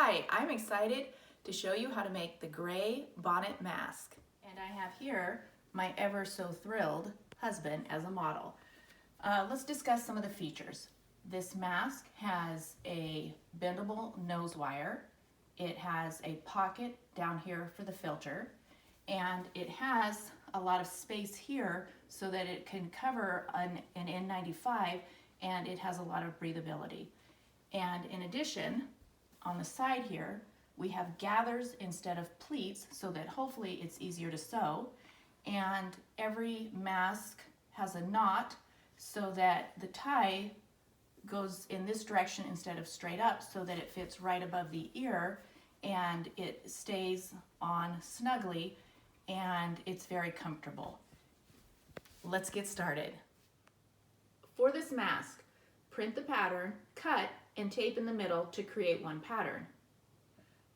Hi, I'm excited to show you how to make the Gray Bonnet Mask. And I have here my ever so thrilled husband as a model. Let's discuss some of the features. This mask has a bendable nose wire. It has a pocket down here for the filter. And it has a lot of space here so that it can cover an N95, and it has a lot of breathability. And in addition, on the side here, we have gathers instead of pleats so that hopefully it's easier to sew. And every mask has a knot so that the tie goes in this direction instead of straight up so that it fits right above the ear and it stays on snugly and it's very comfortable. Let's get started. For this mask, print the pattern, cut, and tape in the middle to create one pattern.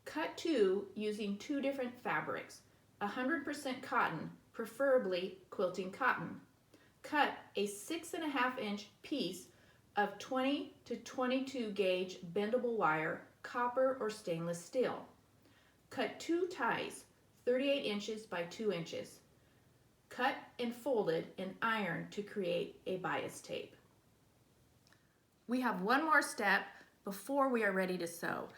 Cut two using two different fabrics, 100% cotton, preferably quilting cotton. Cut a 6.5 inch piece of 20 to 22 gauge bendable wire, copper or stainless steel. Cut two ties, 38 inches by 2 inches. Cut and folded and ironed to create a bias tape. We have one more step before we are ready to sew.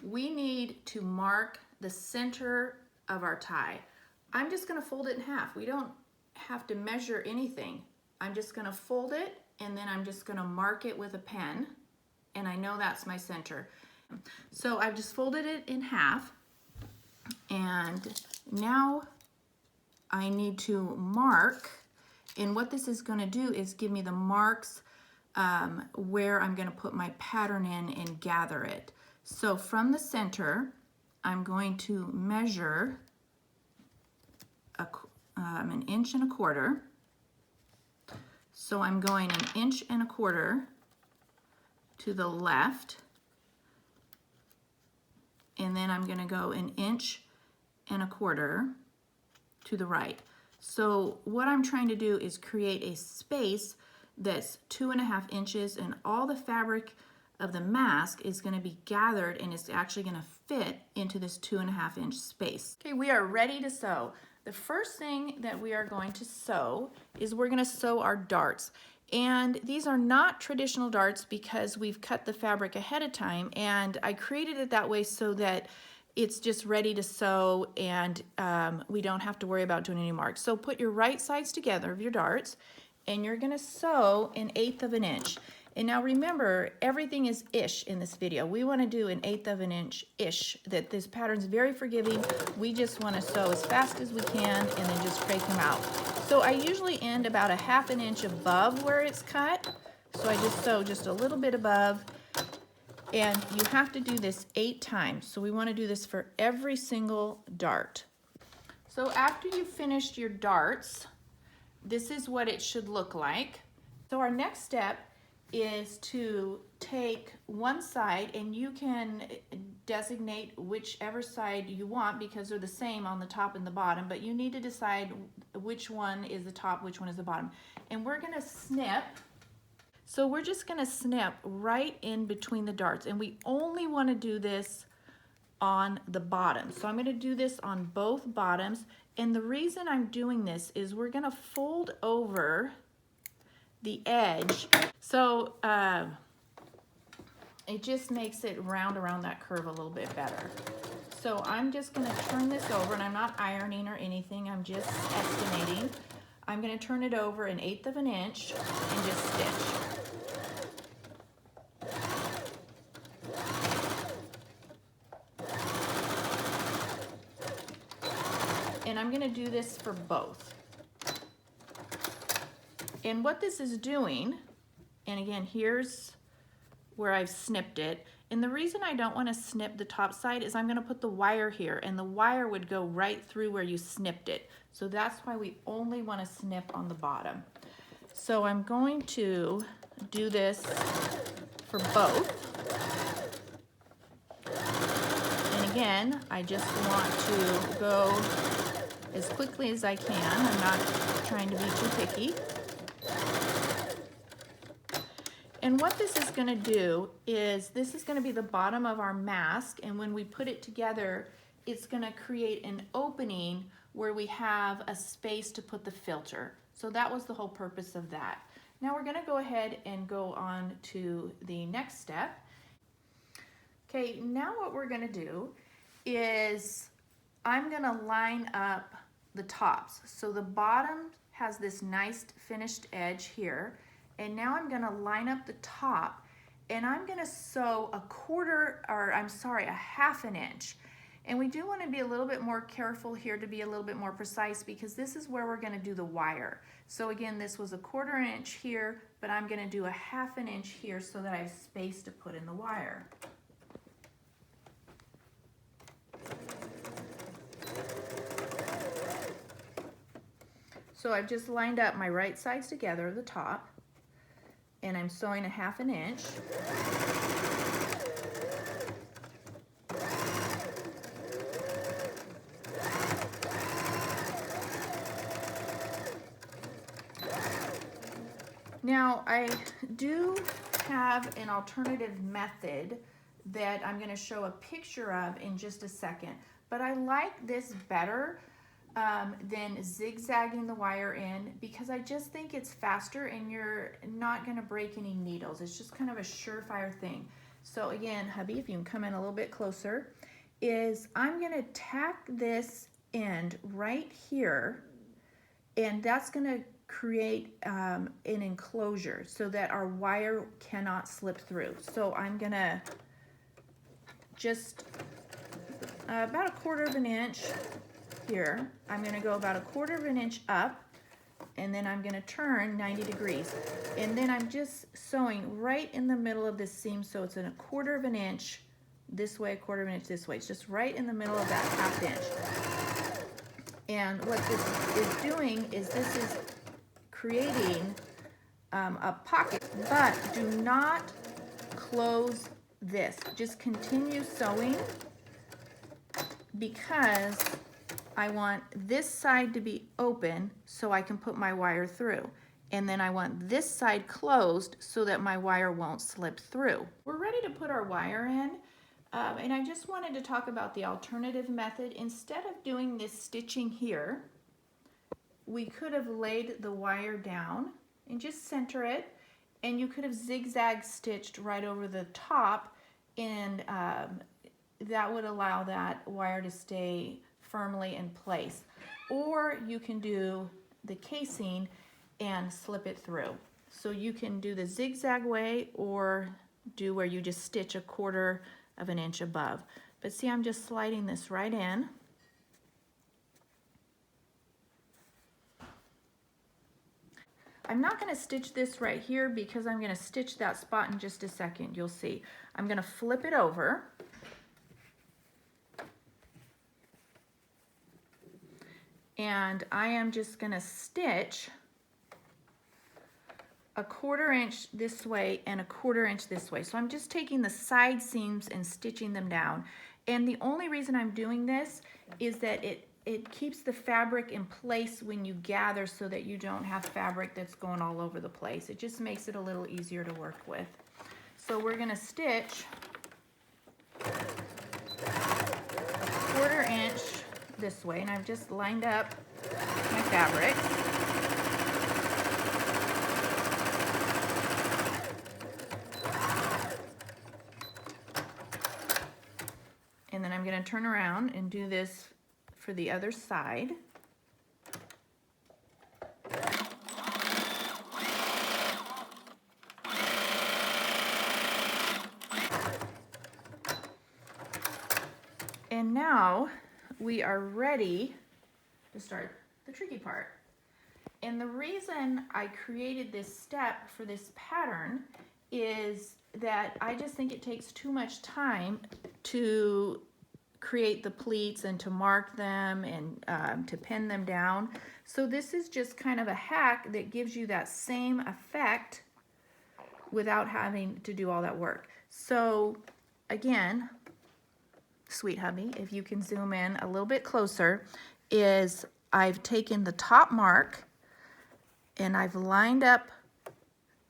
We need to mark the center of our tie. I'm just going to fold it in half. We don't have to measure anything. I'm just going to fold it and then I'm just going to mark it with a pen, and I know that's my center. So I've just folded it in half, and now I need to mark, and what this is going to do is give me the marks where I'm going to put my pattern in and gather it. So from the center, I'm going to measure an 1.25 inches. So I'm going 1.25 inches to the left, and then I'm going to go 1.25 inches to the right. So what I'm trying to do is create a space that's 2.5 inches, and all the fabric of the mask is going to be gathered and it's actually going to fit into this 2.5 inch space. Okay, we are ready to sew. The first thing that we are going to sew is we're going to sew our darts. And these are not traditional darts because we've cut the fabric ahead of time, and I created it that way so that it's just ready to sew and we don't have to worry about doing any marks. So put your right sides together of your darts and you're going to sew 1/8 inch. And now remember, everything is ish in this video. We want to do 1/8 inch ish, that this pattern's very forgiving. We just want to sew as fast as we can and then just crake them out. So I usually end about 1/2 inch above where it's cut. So I just sew just a little bit above, and you have to do this 8 times. So we want to do this for every single dart. So after you've finished your darts, this is what it should look like. So our next step is to take one side, and you can designate whichever side you want because they're the same on the top and the bottom, but you need to decide which one is the top, which one is the bottom. And we're going to snip. So we're just going to snip right in between the darts, and we only want to do this on the bottom. So I'm going to do this on both bottoms, and the reason I'm doing this is we're going to fold over the edge, so it just makes it round around that curve a little bit better. So I'm just going to turn this over, and I'm not ironing or anything, I'm just estimating. I'm going to turn it over 1/8 inch and just stitch. And I'm going to do this for both. And what this is doing, and again, here's where I've snipped it. And the reason I don't want to snip the top side is I'm going to put the wire here, and the wire would go right through where you snipped it. So that's why we only want to snip on the bottom. So I'm going to do this for both. And again, I just want to go as quickly as I can. I'm not trying to be too picky. And what this is going to do is this is going to be the bottom of our mask, and when we put it together, it's going to create an opening where we have a space to put the filter. So that was the whole purpose of that. Now we're going to go ahead and go on to the next step. Okay, now what we're going to do is I'm going to line up the tops. So the bottom has this nice finished edge here, and now I'm going to line up the top, and I'm going to sew a half an inch. And we do want to be a little bit more careful here to be a little bit more precise, because this is where we're going to do the wire. So again, this was a 1/4 inch here, but I'm going to do a half an inch here so that I have space to put in the wire. So I've just lined up my right sides together of the top, and I'm sewing a half an inch. Now I do have an alternative method that I'm going to show a picture of in just a second, but I like this better than zigzagging the wire in, because I just think it's faster and you're not going to break any needles. It's just kind of a surefire thing. So again, hubby, if you can come in a little bit closer, is I'm going to tack this end right here, and that's going to create an enclosure so that our wire cannot slip through. So I'm going to just about a 1/4 inch here. I'm going to go about a 1/4 inch up, and then I'm going to turn 90 degrees, and then I'm just sewing right in the middle of this seam, so it's in a 1/4 inch this way, a 1/4 inch this way. It's just right in the middle of that half inch. And what this is doing is this is creating a pocket, but do not close this. Just continue sewing, because I want this side to be open so I can put my wire through. And then I want this side closed so that my wire won't slip through. We're ready to put our wire in. And I just wanted to talk about the alternative method. Instead of doing this stitching here, we could have laid the wire down and just center it, and you could have zigzag stitched right over the top, and that would allow that wire to stay firmly in place. Or you can do the casing and slip it through. So you can do the zigzag way, or do where you just stitch a 1/4 inch above. But see, I'm just sliding this right in. I'm not going to stitch this right here because I'm going to stitch that spot in just a second. You'll see. I'm going to flip it over. And I am just going to stitch a 1/4 inch this way and a 1/4 inch this way. So I'm just taking the side seams and stitching them down. And the only reason I'm doing this is that it keeps the fabric in place when you gather, so that you don't have fabric that's going all over the place. It just makes it a little easier to work with. So we're going to stitch a 1/4 inch this way, and I've just lined up my fabric. And then I'm going to turn around and do this for the other side. And now we are ready to start the tricky part. And the reason I created this step for this pattern is that I just think it takes too much time to create the pleats and to mark them and to pin them down. So this is just kind of a hack that gives you that same effect without having to do all that work. So again, sweet hubby, if you can zoom in a little bit closer, is I've taken the top mark and I've lined up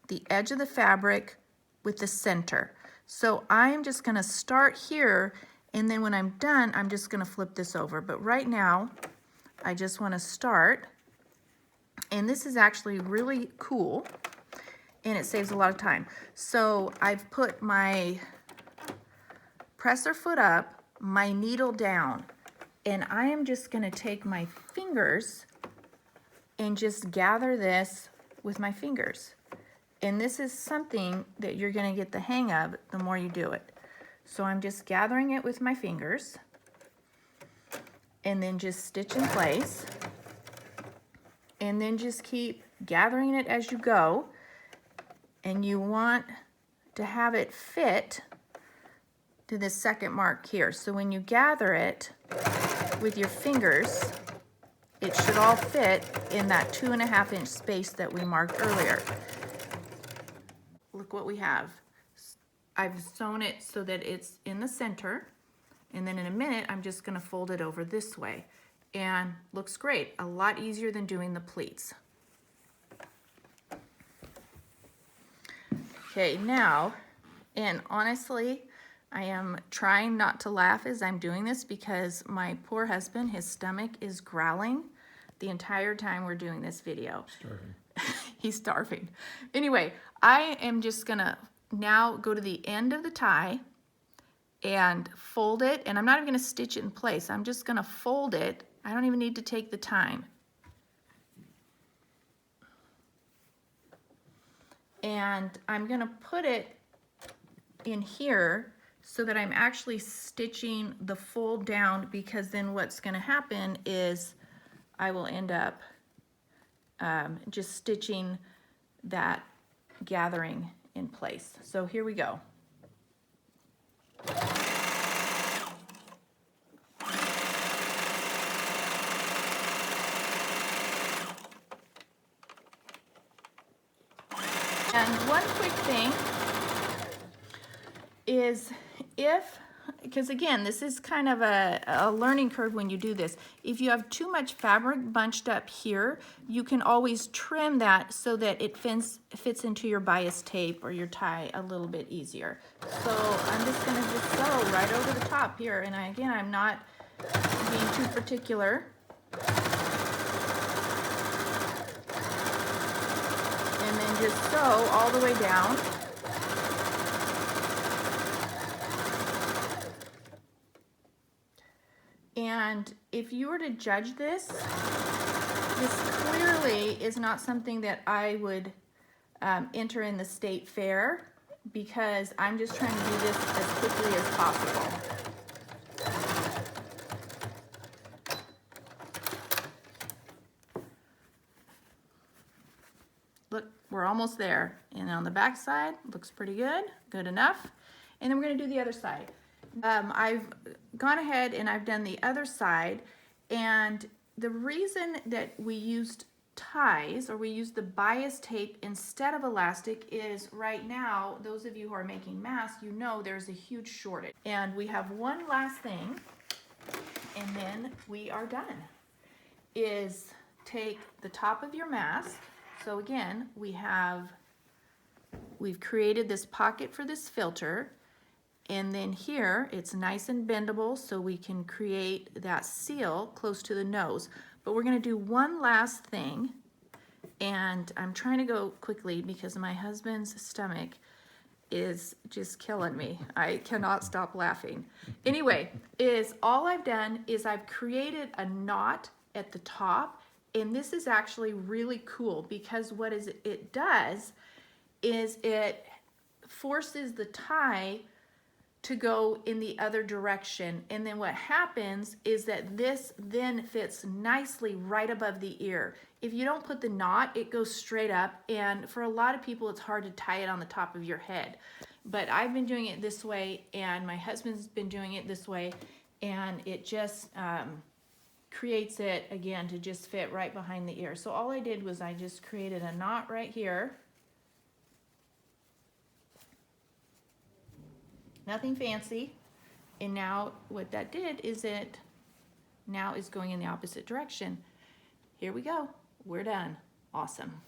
the edge of the fabric with the center. So I'm just gonna start here, and then when I'm done, I'm just gonna flip this over. But right now, I just wanna start, and this is actually really cool, and it saves a lot of time. So I've put my presser foot up, my needle down, and I am just gonna take my fingers and just gather this with my fingers. And this is something that you're gonna get the hang of the more you do it. So I'm just gathering it with my fingers and then just stitch in place. And then just keep gathering it as you go. And you want to have it fit to this second mark here. So when you gather it with your fingers, it should all fit in that 2.5 inch space that we marked earlier. Look what we have. I've sewn it so that it's in the center, and then in a minute I'm just gonna fold it over this way, and looks great. A lot easier than doing the pleats. Okay, now, and honestly, I am trying not to laugh as I'm doing this because my poor husband, his stomach is growling the entire time we're doing this video. Starving. He's starving. Anyway, I am just gonna now go to the end of the tie and fold it, and I'm not even gonna stitch it in place. I'm just gonna fold it. I don't even need to take the time. And I'm gonna put it in here so that I'm actually stitching the fold down, because then what's gonna happen is I will end up just stitching that gathering in place. So here we go. And one quick thing is because again, this is kind of a learning curve when you do this. If you have too much fabric bunched up here, you can always trim that so that it fits into your bias tape or your tie a little bit easier. So I'm just gonna just sew right over the top here. And again, I'm not being too particular. And then just sew all the way down. And if you were to judge this, this clearly is not something that I would enter in the state fair, because I'm just trying to do this as quickly as possible. Look, we're almost there. And on the back side, looks pretty good, good enough. And then we're gonna do the other side. I've gone ahead and I've done the other side, and the reason that we used ties, or we used the bias tape instead of elastic, is right now, those of you who are making masks, you know there's a huge shortage. And we have one last thing, and then we are done, is take the top of your mask. So again, we've created this pocket for this filter. And then here, it's nice and bendable, so we can create that seal close to the nose. But we're gonna do one last thing, and I'm trying to go quickly because my husband's stomach is just killing me. I cannot stop laughing. Anyway, all I've done is I've created a knot at the top, and this is actually really cool because what it does is it forces the tie to go in the other direction. And then what happens is that this then fits nicely right above the ear. If you don't put the knot, it goes straight up, and for a lot of people it's hard to tie it on the top of your head. But I've been doing it this way, and my husband's been doing it this way, and it just creates it again to just fit right behind the ear. So all I did was I just created a knot right here. Nothing fancy. And now what that did is it now is going in the opposite direction. Here we go. We're done. Awesome.